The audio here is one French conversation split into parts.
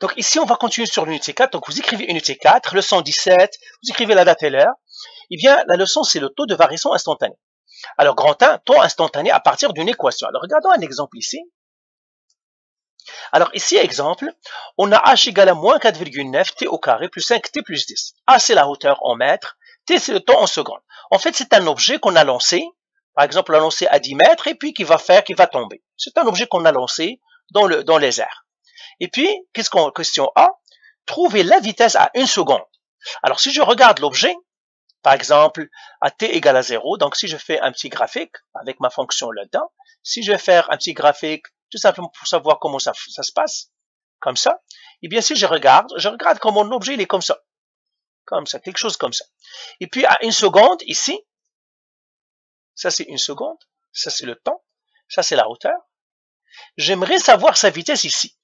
Donc ici, on va continuer sur l'unité 4. Donc vous écrivez unité 4, leçon 17, vous écrivez la date et l'heure. Eh bien, la leçon, c'est le taux de variation instantanée. Alors, grand 1, taux instantané à partir d'une équation. Alors, regardons un exemple ici. Alors, ici, exemple, on a h égale à moins 4,9 t au carré plus 5t plus 10. A, c'est la hauteur en mètres. T, c'est le temps en secondes. En fait, c'est un objet qu'on a lancé. Par exemple, on l'a lancé à 10 mètres et puis qui va tomber. C'est un objet qu'on a lancé dans les airs. Et puis, question A, trouver la vitesse à 1 seconde. Alors, si je regarde l'objet, par exemple, à t égale à 0, donc si je fais un petit graphique avec ma fonction là-dedans, si je vais faire un petit graphique tout simplement pour savoir comment ça se passe, comme ça, et bien si je regarde que mon objet il est comme ça, quelque chose comme ça. Et puis à 1 seconde, ici, ça c'est 1 seconde, ça c'est le temps, ça c'est la hauteur. J'aimerais savoir sa vitesse ici.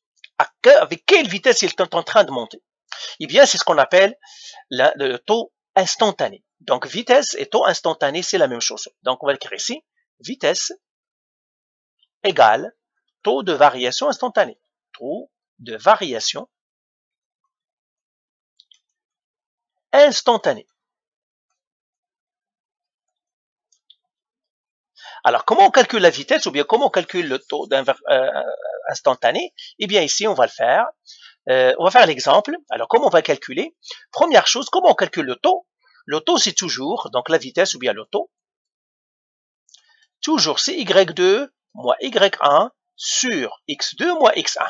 Avec quelle vitesse il est en train de monter? Eh bien, c'est ce qu'on appelle le taux instantané. Donc, vitesse et taux instantané, c'est la même chose. Donc, on va écrire ici, vitesse égale taux de variation instantané. Taux de variation instantané. Alors, comment on calcule la vitesse ou bien comment on calcule le taux instantané? Eh bien, ici, on va le faire. On va faire l'exemple. Alors, comment on va calculer? Première chose, comment on calcule le taux? Le taux, c'est toujours, donc la vitesse ou bien le taux. Toujours, c'est y2 moins y1 sur x2 moins x1.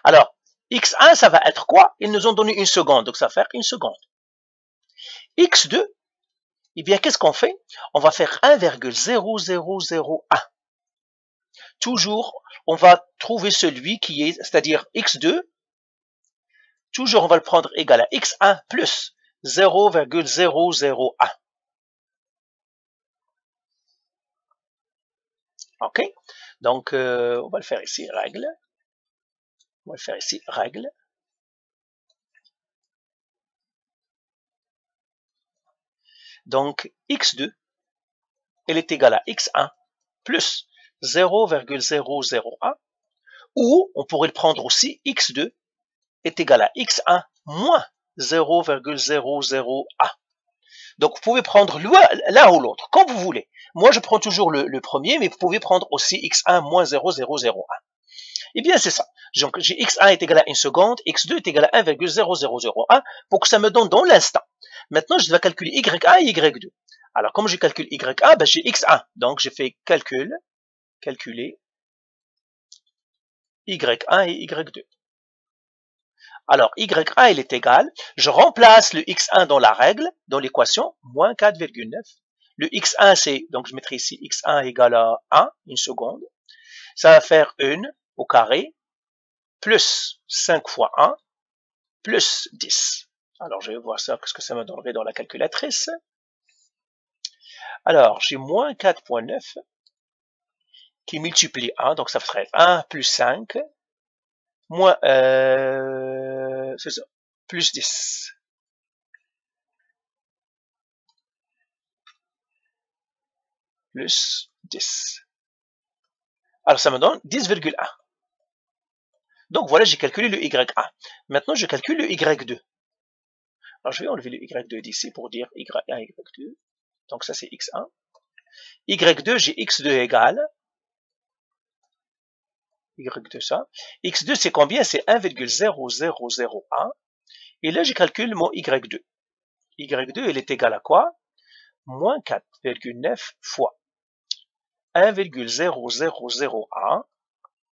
Alors, x1, ça va être quoi? Ils nous ont donné 1 seconde, donc ça va faire 1 seconde. x2, eh bien, qu'est-ce qu'on fait? On va faire 1,0001. Toujours, on va trouver celui qui est, c'est-à-dire x2, toujours on va le prendre égal à x1 plus 0,001. OK? Donc, on va le faire ici, règle. On va le faire ici, règle. Donc, x2, elle est égale à x1 plus 0,001, ou on pourrait le prendre aussi, x2 est égal à x1 moins 0,001. Donc, vous pouvez prendre l'un ou l'autre, comme vous voulez. Moi, je prends toujours le premier, mais vous pouvez prendre aussi x1 moins 0,001. Eh bien, c'est ça. Donc, j'ai x1 est égal à 1 seconde, x2 est égal à 1,0001 pour que ça me donne dans l'instant. Maintenant, je dois calculer y1 et y2. Alors, comme je calcule y1, ben, j'ai x1. Donc, j'ai fait calculer y1 et y2. Alors, y1, il est égal, je remplace le x1 dans la règle, dans l'équation, moins 4,9. Le x1, c'est, donc je mettrai ici x1 égale à 1, 1 seconde. Ça va faire 1 au carré, plus 5 fois 1, plus 10. Alors, je vais voir ça, qu'est-ce que ça me donnerait dans la calculatrice. Alors, j'ai moins 4,9 qui multiplie 1, donc ça ferait 1 plus 5, moins, c'est ça, plus 10. Plus 10. Alors, ça me donne 10,1. Donc, voilà, j'ai calculé le y1. Maintenant, je calcule le y2. Alors, je vais enlever le y2 d'ici pour dire y1, y2. Donc, ça, c'est x1. y2, j'ai x2 égale. y2, ça. x2, c'est combien? C'est 1,0001. Et là, je calcule mon y2. y2, il est égal à quoi? Moins 4,9 fois 1,0001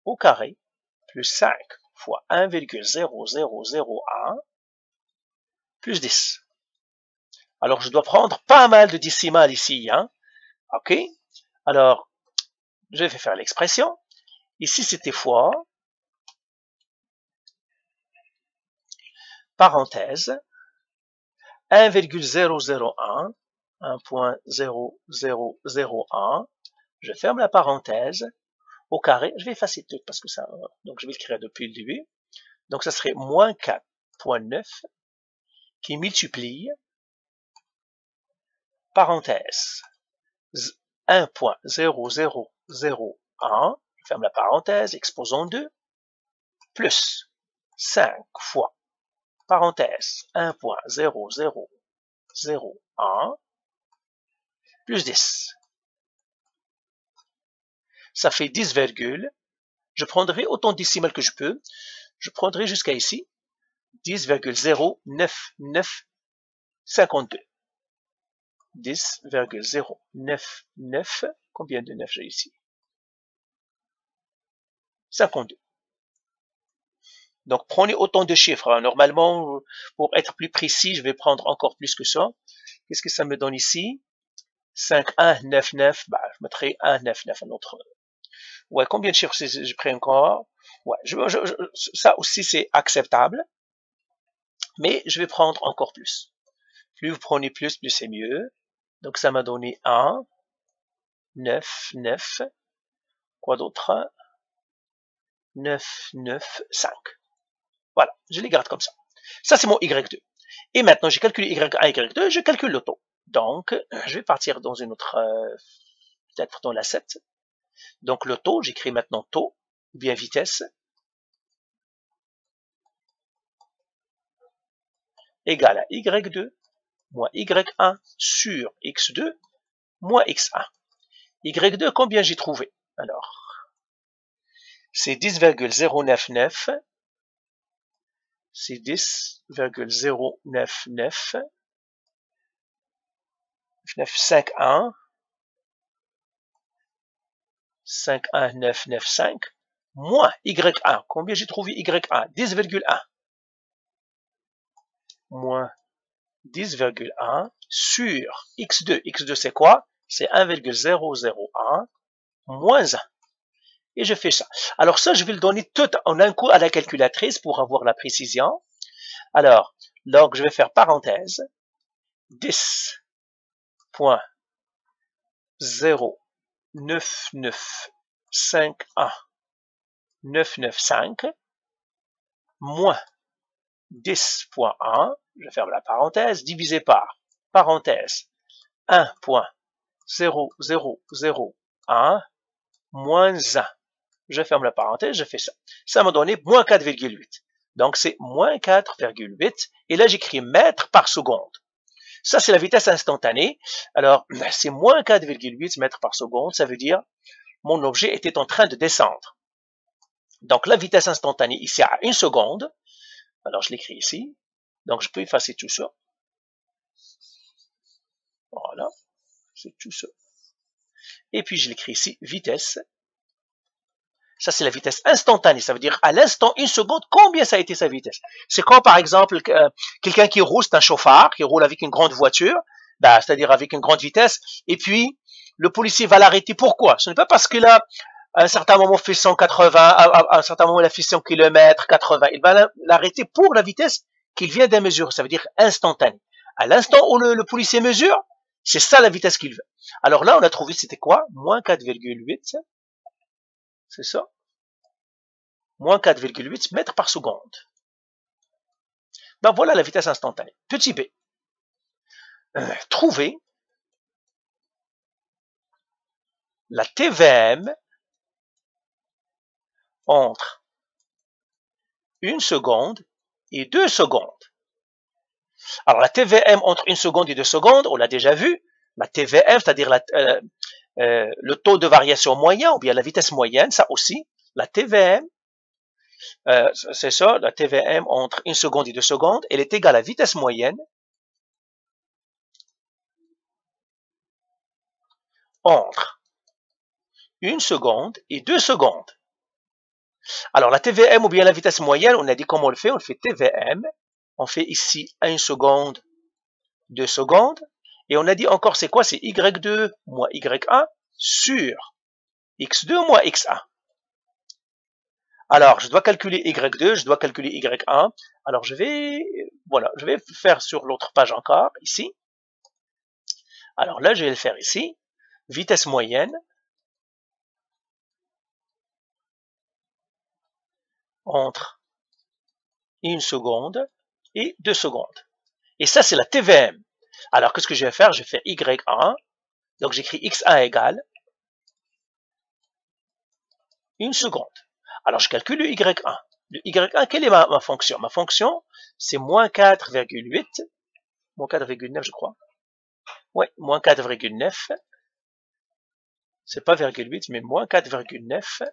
au carré plus 5 fois 1,0001 plus 10. Alors, je dois prendre pas mal de décimales ici. Hein? OK? Alors, je vais faire l'expression. Ici, c'était fois, parenthèse, 1,001, 1.0001. Je ferme la parenthèse. Au carré, je vais effacer tout parce que ça, donc je vais l'écrire depuis le début. Donc, ça serait moins 4,9 qui multiplie, parenthèse, 1.0001, je ferme la parenthèse, exposant 2, plus 5 fois, parenthèse, 1.0001 plus 10. Ça fait 10, je prendrai autant de décimales que je peux. Je prendrai jusqu'à ici 10,09952. 10,099, combien de 9 j'ai ici? 52. Donc prenez autant de chiffres. Normalement, pour être plus précis, je vais prendre encore plus que ça. Qu'est-ce que ça me donne ici? 5199, bah, je mettrai 199, un autre. Ouais, combien de chiffres j'ai pris encore? Ouais, ça aussi c'est acceptable, mais je vais prendre encore plus. Plus vous prenez plus c'est mieux. Donc ça m'a donné 1, 9, 9, quoi d'autre? 9, 9, 5. Voilà, je les garde comme ça. Ça c'est mon Y2. Et maintenant j'ai calculé Y1, Y2, je calcule le taux. Donc je vais partir dans une autre, peut-être dans la 7. Donc le taux, j'écris maintenant taux, ou bien vitesse, égale à Y2 moins Y1 sur X2 moins X1. Y2, combien j'ai trouvé? Alors, c'est 10,099, c'est 10,099, 951, 51995, moins Y1. Combien j'ai trouvé Y1? 10,1. Moins 10,1 sur X2. X2 c'est quoi? C'est 1,001 moins 1. Et je fais ça. Alors ça, je vais le donner tout en un coup à la calculatrice pour avoir la précision. Alors, donc je vais faire parenthèse. 10.09951 moins 10.1, je ferme la parenthèse, divisé par parenthèse 1.0001 moins 1. Je ferme la parenthèse, je fais ça. Ça m'a donné moins 4,8. Donc c'est moins 4,8. Et là j'écris mètres par seconde. Ça c'est la vitesse instantanée. Alors c'est moins 4,8 mètres par seconde. Ça veut dire mon objet était en train de descendre. Donc la vitesse instantanée ici à 1 seconde. Alors je l'écris ici. Donc je peux effacer tout ça. Voilà. C'est tout ça. Et puis je l'écris ici, vitesse. Ça, c'est la vitesse instantanée. Ça veut dire à l'instant, 1 seconde, combien ça a été sa vitesse. C'est quand, par exemple, quelqu'un qui roule, c'est un chauffard, qui roule avec une grande voiture, ben, c'est-à-dire avec une grande vitesse, et puis le policier va l'arrêter. Pourquoi? Ce n'est pas parce qu'il a à un certain moment fait 180, à un certain moment il a fait 100 km, 80. Il va l'arrêter pour la vitesse qu'il vient de mesurer. Ça veut dire instantané. À l'instant où le policier mesure, c'est ça la vitesse qu'il veut. Alors là, on a trouvé, c'était quoi? Moins 4,8. C'est ça? Moins 4,8 mètres par seconde. Ben voilà la vitesse instantanée. Petit b. Trouver la TVM entre 1 seconde et 2 secondes. Alors la TVM entre 1 seconde et 2 secondes, on l'a déjà vu. La TVM, c'est-à-dire le taux de variation moyen, ou bien la vitesse moyenne, ça aussi. La TVM, c'est ça, la TVM entre 1 seconde et 2 secondes, elle est égale à la vitesse moyenne entre 1 seconde et 2 secondes. Alors la TVM ou bien la vitesse moyenne, on a dit comment on le fait TVM, on fait ici 1 seconde, 2 secondes, et on a dit encore c'est quoi? C'est Y2 moins Y1 sur X2 moins X1. Alors, je dois calculer Y2, je dois calculer Y1. Alors, je vais faire sur l'autre page encore, ici. Alors là, je vais le faire ici. Vitesse moyenne entre 1 seconde et 2 secondes. Et ça, c'est la TVM. Alors, qu'est-ce que je vais faire? Je vais faire Y1. Donc, j'écris X1 égale 1 seconde. Alors, je calcule le Y1. Le y1, quelle est ma fonction? Ma fonction, c'est moins 4,8, moins 4,9 je crois. Ouais, moins 4,9. C'est pas 0,8, mais moins 4,9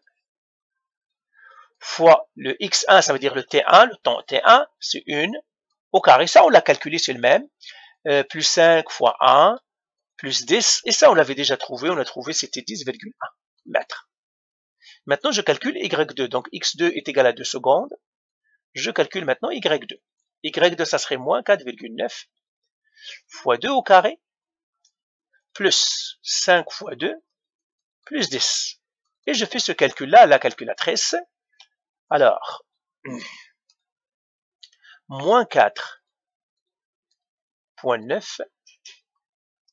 fois le x1, ça veut dire le t1, le temps t1, c'est 1 au carré. Ça, on l'a calculé, c'est le même. Plus 5 fois 1, plus 10. Et ça, on l'avait déjà trouvé. On a trouvé, c'était 10,1 mètres. Maintenant, je calcule y2. Donc, x2 est égal à 2 secondes. Je calcule maintenant y2. y2, ça serait moins 4,9 fois 2 au carré, plus 5 fois 2, plus 10. Et je fais ce calcul-là à la calculatrice. Alors, moins 4,9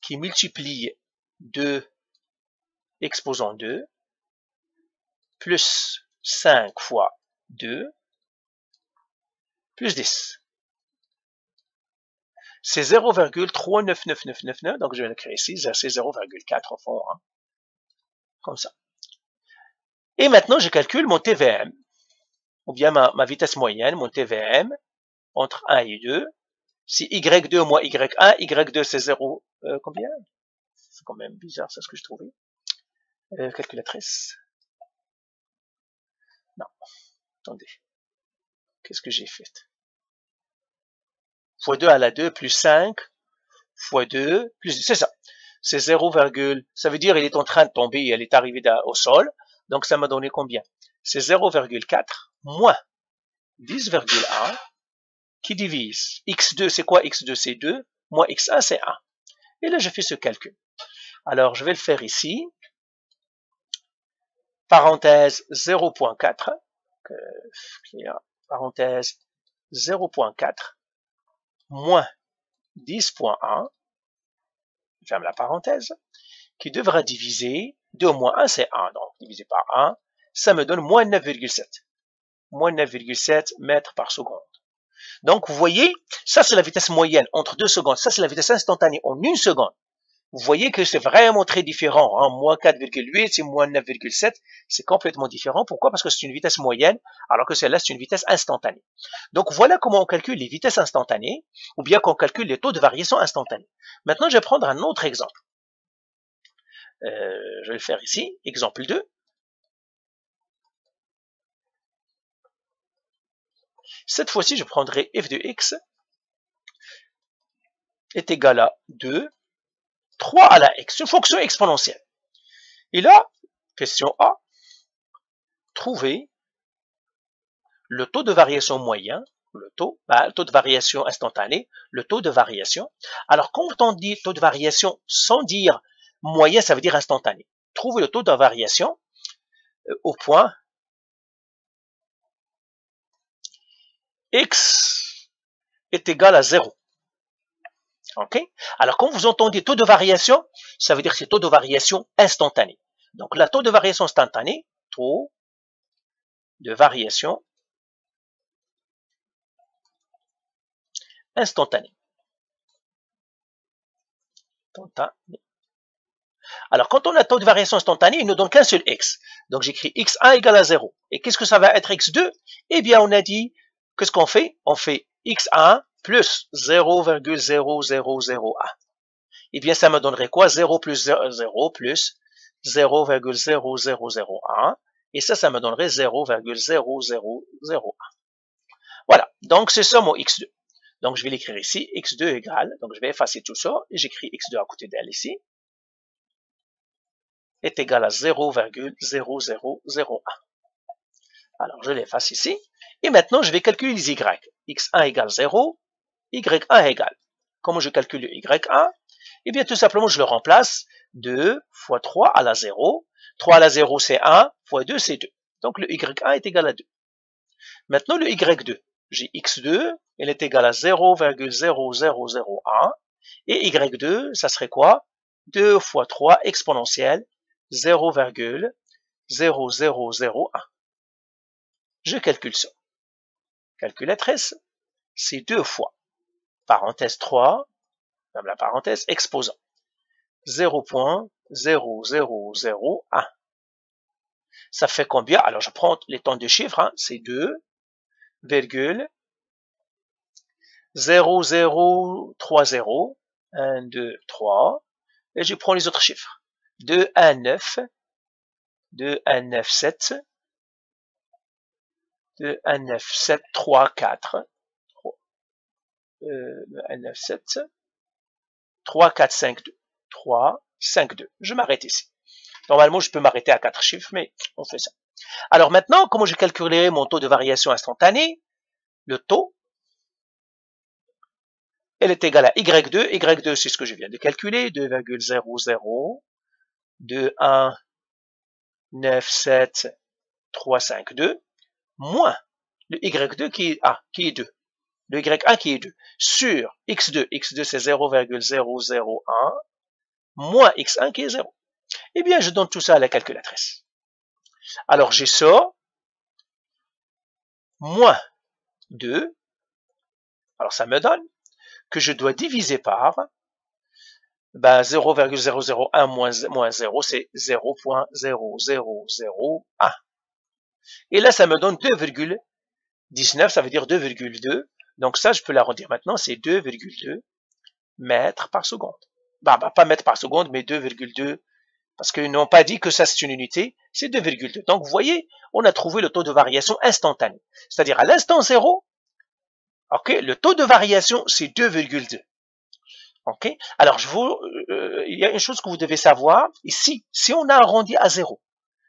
qui multiplie 2 exposant 2, plus 5 fois 2, plus 10. C'est 0,399999, donc je vais l'écrire ici, c'est 0,4 au fond, hein, comme ça. Et maintenant, je calcule mon TVM, ou bien ma vitesse moyenne, mon TVM, entre 1 et 2. Si Y2 moins Y1, Y2 c'est 0, combien? C'est quand même bizarre, c'est ce que je trouvais. Calculatrice. Non, attendez. Qu'est-ce que j'ai fait? Fois 2 à la 2 plus 5 fois 2 plus, c'est ça. C'est 0, ça veut dire il est en train de tomber, elle est arrivée au sol. Donc ça m'a donné combien? C'est 0,4 moins 10,1 qui divise. X2 c'est quoi? X2 c'est 2, moins X1 c'est 1. Et là je fais ce calcul. Alors je vais le faire ici. Parenthèse 0.4, parenthèse 0.4 moins 10.1, ferme la parenthèse, qui devra diviser 2 moins 1, c'est 1, donc divisé par 1, ça me donne moins 9,7. Moins 9,7 mètres par seconde. Donc, vous voyez, ça c'est la vitesse moyenne entre 2 secondes, ça c'est la vitesse instantanée en 1 seconde. Vous voyez que c'est vraiment très différent, hein. Moins 4,8, c'est moins 9,7, c'est complètement différent. Pourquoi? Parce que c'est une vitesse moyenne, alors que celle-là, c'est une vitesse instantanée. Donc, voilà comment on calcule les vitesses instantanées, ou bien qu'on calcule les taux de variation instantanés. Maintenant, je vais prendre un autre exemple. Je vais le faire ici, exemple 2. Cette fois-ci, je prendrai f de x est égal à 2, 3 à la x, une fonction exponentielle. Et là, question A, trouver le taux de variation moyen, le taux de variation instantané, le taux de variation. Alors, quand on dit taux de variation sans dire moyen, ça veut dire instantané. Trouver le taux de variation au point x est égal à 0. OK? Alors, quand vous entendez taux de variation, ça veut dire que c'est taux de variation instantané. Donc, la taux de variation instantané, taux de variation instantané. Alors, quand on a taux de variation instantané, il ne donne qu'un seul x. Donc, j'écris x1 égale à 0. Et qu'est-ce que ça va être x2? Eh bien, on a dit, qu'est-ce qu'on fait? On fait x1 plus 0,0001. Eh bien, ça me donnerait quoi? 0 plus 0 plus 0,0001. Et ça me donnerait 0,0001. Voilà. Donc, c'est ça mon x2. Donc, je vais l'écrire ici. x2 égale. Donc, je vais effacer tout ça. Et j'écris x2 à côté d'elle ici. Est égal à 0,0001. Alors, je l'efface ici. Et maintenant, je vais calculer les y. x1 égale 0, y1 égale. Comment je calcule le y1? Eh bien, tout simplement, je le remplace. 2 fois 3 à la 0. 3 à la 0, c'est 1, fois 2, c'est 2. Donc, le y1 est égal à 2. Maintenant, le y2. J'ai x2, elle est égale à 0,0001. Et y2, ça serait quoi? 2 fois 3 exponentielle 0,0001. Je calcule ça. Calculatrice, c'est 2 fois, parenthèse 3, même la parenthèse, exposant, 0,0001. Ça fait combien? Alors, je prends les temps de chiffres, hein, c'est 2, virgule 0030, 1, 2, 3, et je prends les autres chiffres. 2, 1, 9, 2, 1, 9, 7, 2, 1, 9, 7, 3, 4, 1, 9, 7, 3, 4, 5, 2, 3, 5, 2. Je m'arrête ici. Normalement, je peux m'arrêter à 4 chiffres, mais on fait ça. Alors maintenant, comment je calculerai mon taux de variation instantanée? Le taux, elle est égale à Y2. Y2, c'est ce que je viens de calculer. 2,002197,352 moins le Y2 qui est 2. Le Y1 qui est 2 sur X2. X2, c'est 0,001 moins X1 qui est 0. Eh bien, je donne tout ça à la calculatrice. Alors, j'ai ça, moins 2. Alors, ça me donne que je dois diviser par 0,001 moins 0, c'est 0,0001. Et là, ça me donne 2,19, ça veut dire 2,2. Donc ça, je peux l'arrondir maintenant, c'est 2,2 mètres par seconde. Pas mètres par seconde, mais 2,2, parce qu'ils n'ont pas dit que ça c'est une unité, c'est 2,2. Donc vous voyez, on a trouvé le taux de variation instantané. C'est-à-dire à l'instant 0, okay, le taux de variation c'est 2,2. Okay. Alors il y a une chose que vous devez savoir, ici, si on a arrondi à 0,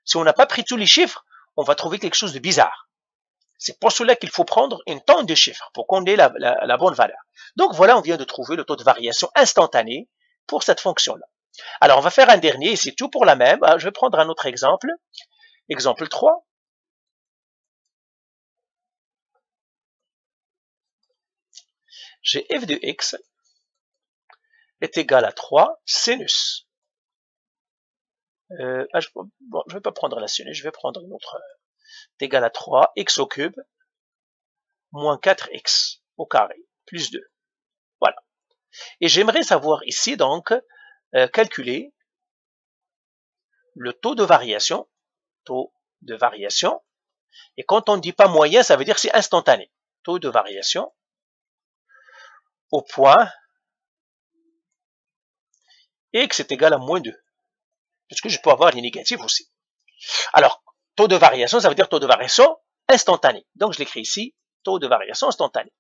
si on n'a pas pris tous les chiffres, on va trouver quelque chose de bizarre. C'est pour cela qu'il faut prendre une tonne de chiffres pour qu'on ait la bonne valeur. Donc voilà, on vient de trouver le taux de variation instantané pour cette fonction-là. Alors on va faire un dernier, et c'est tout pour la même. Je vais prendre un autre exemple. Exemple 3. J'ai f de x est égal à 3 sinus. Je ne vais pas prendre la sinus, je vais prendre une autre. Est égal à 3 x au cube moins 4x au carré plus 2. Voilà. Et j'aimerais savoir ici donc calculer le taux de variation. Et quand on ne dit pas moyen, ça veut dire que c'est instantané. Taux de variation au point x est égal à moins 2. Parce que je peux avoir les négatifs aussi. Alors, taux de variation, ça veut dire taux de variation instantané. Donc, je l'écris ici, taux de variation instantané.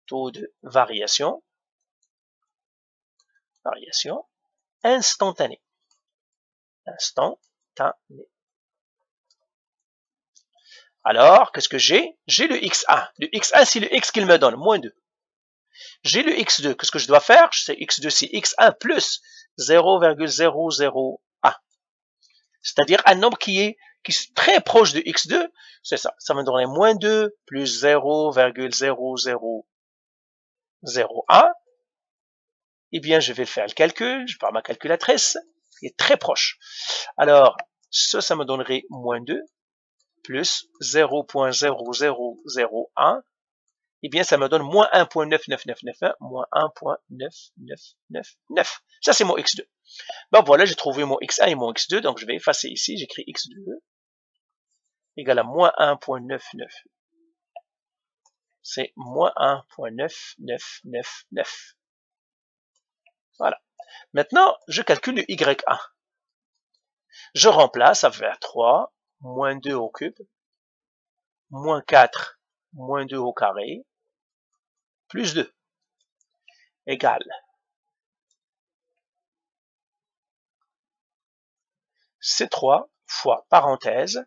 Taux de variation instantané. Alors, qu'est-ce que j'ai? J'ai le x1. Le x1, c'est le x qu'il me donne, moins 2. J'ai le x2. Qu'est-ce que je dois faire? C'est x2, c'est x1 plus 0,001. C'est-à-dire un nombre qui est très proche de x2. C'est ça. Ça me donne moins 2 plus 0,0001. Eh bien, je vais faire le calcul. Je pars ma calculatrice. Il est très proche. Alors, ça me donnerait moins 2 plus 0,0001. Eh bien, ça me donne moins 1,99991, moins 1,9999. Ça, c'est mon x2. Ben voilà, j'ai trouvé mon x1 et mon x2, donc je vais effacer ici, j'écris x2 égale à moins 1,999. C'est moins 1,9999. Voilà. Maintenant, je calcule le y1. Je remplace, ça fait 3, moins 2 au cube, moins 4, moins 2 au carré, plus 2, égale. C'est 3 fois parenthèse,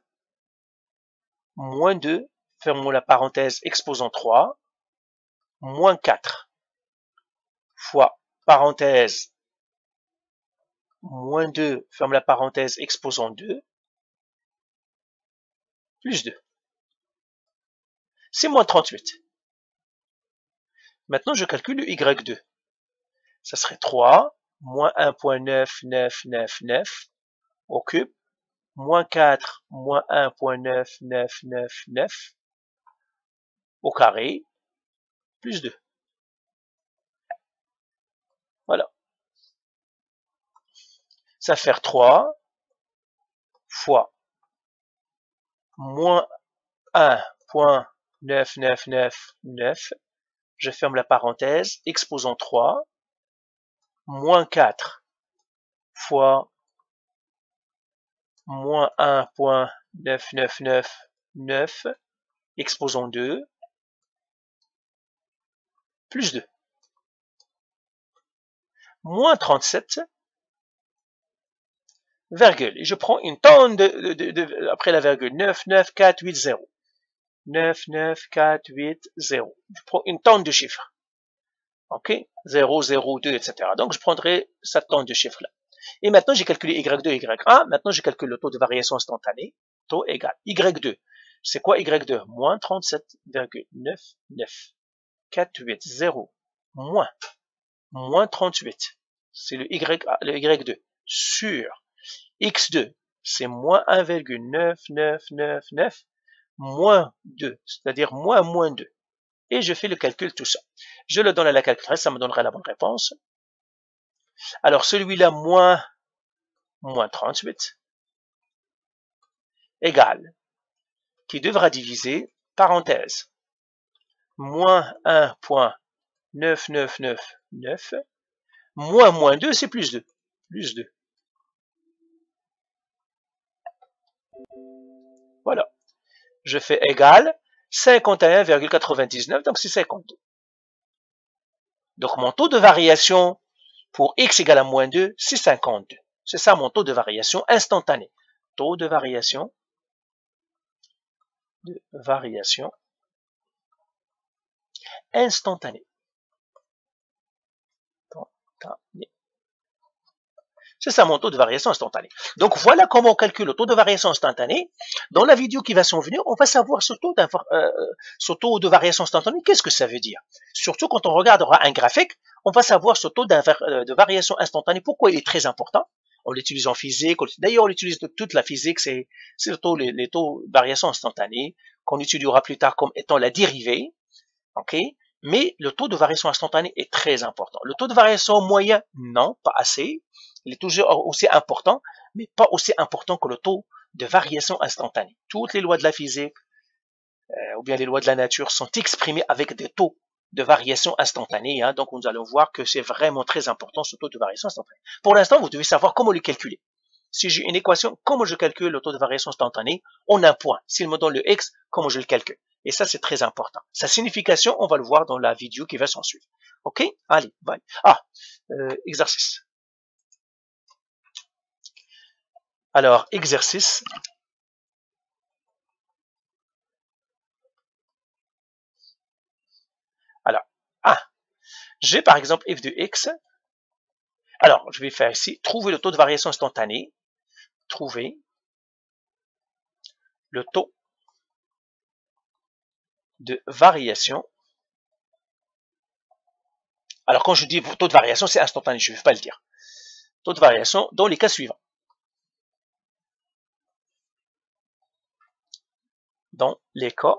moins 2, fermons la parenthèse exposant 3, moins 4 fois parenthèse, moins 2, ferme la parenthèse exposant 2, plus 2. C'est moins 38. Maintenant, je calcule le y2. Ça serait 3, moins 1,9999 au cube, moins 4, moins 1,9999 au carré, plus 2. Voilà. Ça fait 3 fois moins 1,9999 9, 9, 9, 9. Je ferme la parenthèse, exposant 3, moins 4 fois moins 1.9999, exposant 2, plus 2. Moins 37, virgule. Et je prends une tonne après la virgule. 9, 9, 4, 8, 0. 9, 9, 4, 8, 0. Je prends une tonne de chiffres. OK? 0, 0, 2, etc. Donc, je prendrai cette tonne de chiffres-là. Et maintenant, j'ai calculé Y2, Y1. Maintenant, je calcule le taux de variation instantanée. Taux égal. Y2. C'est quoi Y2? Moins 37,99480. Moins 38. C'est le Y2. Sur X2, c'est moins 1,9999 moins 2, c'est-à-dire moins 2. Et je fais le calcul tout ça. Je le donne à la calculatrice, ça me donnera la bonne réponse. Alors celui-là, moins 38, égale, qui devra diviser, parenthèse, moins 1.9999, moins 2, c'est plus 2. Plus 2. Voilà. Je fais égal 51,99, donc c'est 52. Donc mon taux de variation pour x égale à moins 2, c'est 52. C'est ça mon taux de variation instantané. Taux de variation instantanée. C'est ça mon taux de variation instantanée. Donc voilà comment on calcule le taux de variation instantanée. Dans la vidéo qui va s'en venir, on va savoir ce taux de variation instantanée, qu'est-ce que ça veut dire. Surtout quand on regardera un graphique, on va savoir ce taux de variation instantanée, pourquoi il est très important. On l'utilise en physique, d'ailleurs on l'utilise de toute la physique, c'est les taux de variation instantanée, qu'on étudiera plus tard comme étant la dérivée. OK? Mais le taux de variation instantanée est très important. Le taux de variation moyen, non, pas assez. Il est toujours aussi important, mais pas aussi important que le taux de variation instantanée. Toutes les lois de la physique, ou bien les lois de la nature, sont exprimées avec des taux de variation instantanée. Hein. Donc, nous allons voir que c'est vraiment très important, ce taux de variation instantanée. Pour l'instant, vous devez savoir comment le calculer. Si j'ai une équation, comment je calcule le taux de variation instantanée en un point. S'il me donne le x, comment je le calcule. Et ça, c'est très important. Sa signification, on va le voir dans la vidéo qui va s'en suivre. OK? Allez, bye. Exercice. Alors, exercice. Alors, j'ai par exemple f de x. Alors, je vais faire ici, trouver le taux de variation instantanée. Trouver le taux de variation. Alors, quand je dis taux de variation, c'est instantané, je ne vais pas le dire. Taux de variation dans les cas suivants. Dans les cas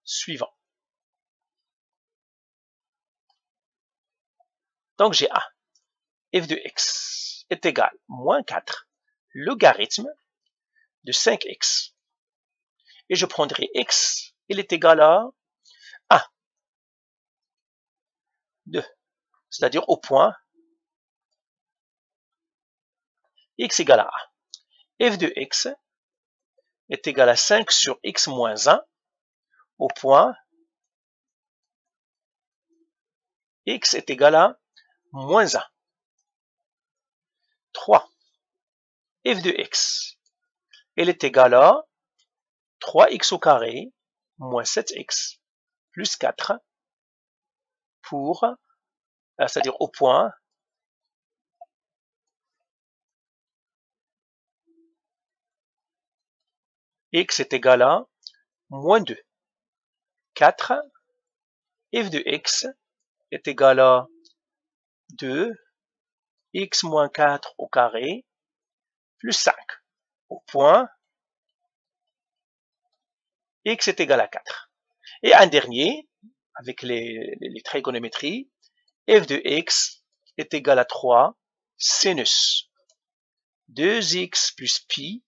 suivants. Donc, j'ai A. f de x est égal à moins 4 logarithme de 5x. Et je prendrai x, il est égal à 1, 2, c'est-à-dire au point x égale à 1. f de x est égal à 5 sur x moins 1 au point x est égal à moins 1. 3. f de x, elle est égale à 3x au carré moins 7x plus 4 pour, c'est-à-dire au point x est égal à moins 2. 4, f de x est égal à 2, x moins 4 au carré, plus 5, au point x est égal à 4. Et un dernier, avec les trigonométries, f de x est égal à 3 sinus 2x plus pi,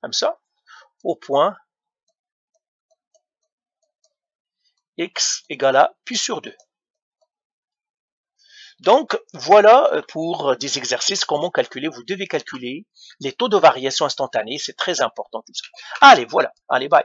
comme ça, au point x égale à pi sur 2. Donc, voilà pour des exercices, comment calculer. Vous devez calculer les taux de variation instantanée, c'est très important tout ça. Allez, voilà. Allez, bye.